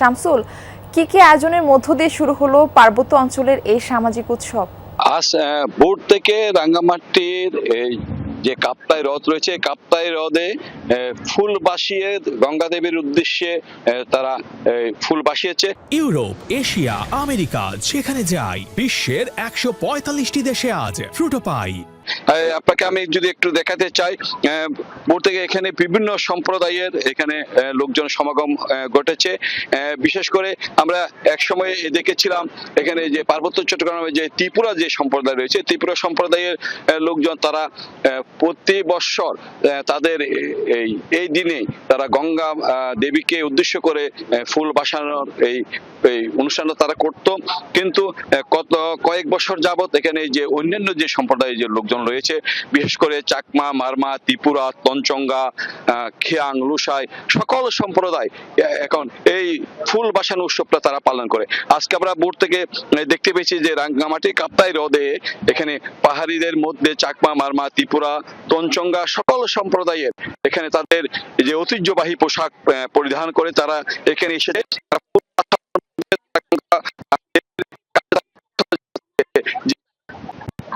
শামসুল, কি আয়োজনের মধ্য দিয়ে শুরু হলো পার্বত্য অঞ্চলের এই সামাজিক উৎসব? আজ ভোর থেকে রাঙ্গামাটির এই যে কাপ্তাই হ্রদ রয়েছে, কাপ্তাই হ্রদে ফুল ভাসিয়ে গঙ্গা দেবীর উদ্দেশ্যে তারা ফুল ভাসিয়েছে। ইউরোপ, এশিয়া, আমেরিকা যেখানে যাই, বিশ্বের 145টি দেশে আজ ফ্রুটো পাই। আপনাকে আমি যদি একটু দেখাতে চাই, ভোর থেকে এখানে বিভিন্ন সম্প্রদায়ের এখানে লোকজন সমাগম ঘটেছে। বিশেষ করে আমরা এক সময় দেখেছিলাম এখানে যে পার্বত্য চট্টগ্রামে যে ত্রিপুরা যে সম্প্রদায় রয়েছে, ত্রিপুরা সম্প্রদায়ের লোকজন তারা প্রতি বৎসর তাদের এই দিনে তারা গঙ্গা দেবীকে উদ্দেশ্য করে ফুল বাসানোর এই অনুষ্ঠানটা তারা করত। কিন্তু কয়েক বছর যাবত এখানে যে অন্যান্য যে সম্প্রদায়ের যে লোকজন রয়েছে, বিশেষ করে চাকমা, মারমা, ত্রিপুরা, তঞ্চঙ্গা, খিয়াং, লুসাই, সকল সম্প্রদায় এখন এই ফুল বাসানো উৎসবটা তারা পালন করে। আজকে আমরা ভোর থেকে দেখতে পেয়েছি যে রাঙ্গামাটি কাপ্তাই হ্রদে এখানে পাহাড়িদের মধ্যে চাকমা, মারমা, ত্রিপুরা, তঞ্চঙ্গা সকল সম্প্রদায়ের এখানে তাদের যে ঐতিহ্যবাহী পোশাক পরিধান করে তারা এখানে এসে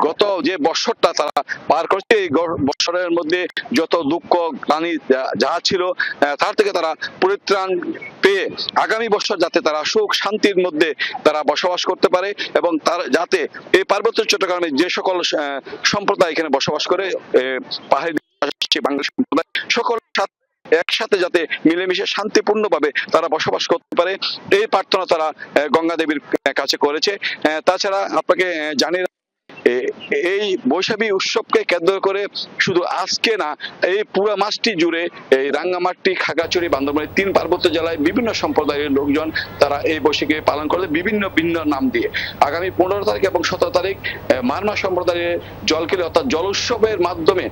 গত যে বছরটা তারা পার করছে, এই বছরের মধ্যে যত দুঃখ ক্লানি যা ছিল তার থেকে তারা পরিত্রাণ পেয়ে আগামী বছর যাতে তারা সুখ শান্তির মধ্যে তারা বসবাস করতে পারে এবং তার যাতে এই পার্বত্য চট্টগ্রামে যে সকল সম্প্রদায় এখানে বসবাস করে, পাহাড়ি বাংলা সম্প্রদায় সকল একসাথে যাতে মিলেমিশে শান্তিপূর্ণভাবে তারা বসবাস করতে পারে, এই প্রার্থনা তারা গঙ্গা দেবীর কাছে করেছে। তাছাড়া আপনাকে জানি এই বৈশাখী উৎসবকে কেন্দ্র করে শুধু আজকে না, এই পুরো মাসটি জুড়ে এই রাঙ্গামাটি, খাগড়াছড়ি, বান্দরবানের 3 পার্বত্য জেলায় বিভিন্ন সম্প্রদায়ের লোকজন তারা এই বৈশাখী পালন করে বিভিন্ন ভিন্ন নাম দিয়ে। আগামী 15 তারিখ এবং 17 তারিখ মারমা সম্প্রদায়ের জলকেলি অর্থাৎ জল উৎসবের মাধ্যমে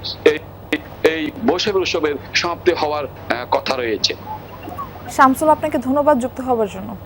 এই বৈশাখী উৎসবের সমাপ্তি হওয়ার কথা রয়েছে। শামসুল, আপনাকে ধন্যবাদ যুক্ত হওয়ার জন্য।